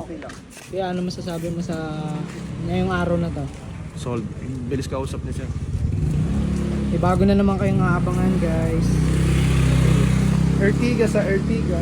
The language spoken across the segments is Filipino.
okay lang. Kaya ano masasabi mo sa ngayong araw na to? Solve. Bilis kausap niya siya. Bago na naman kayong aabangan guys. Ertiga sa Ertiga.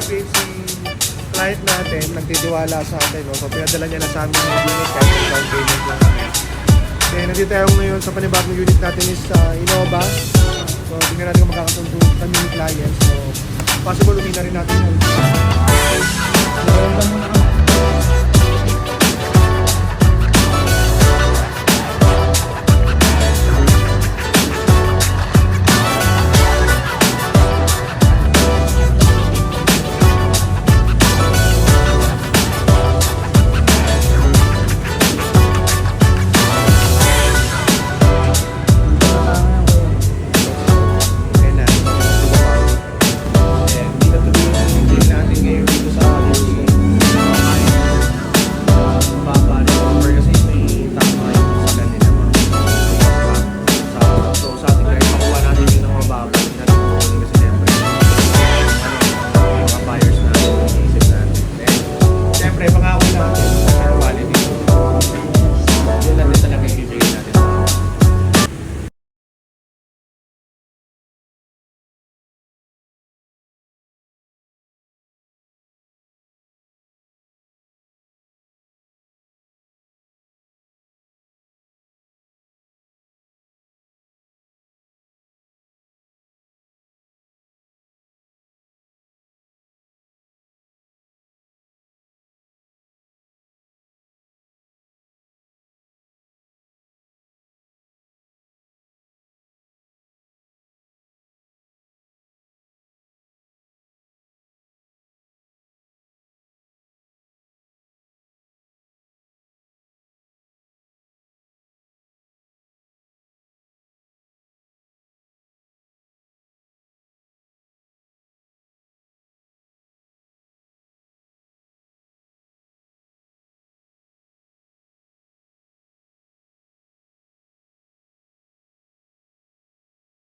Si client natin nagtitiwala sa atin, no? So pinadala niya na sa amin yung unit kahit yung down payment lang. Then nandito tayo ngayon sa panibagong unit natin is Innova. So tingnan natin kung magkakasundo kami ni client. So possible uwi na rin natin yun. Meron lang muna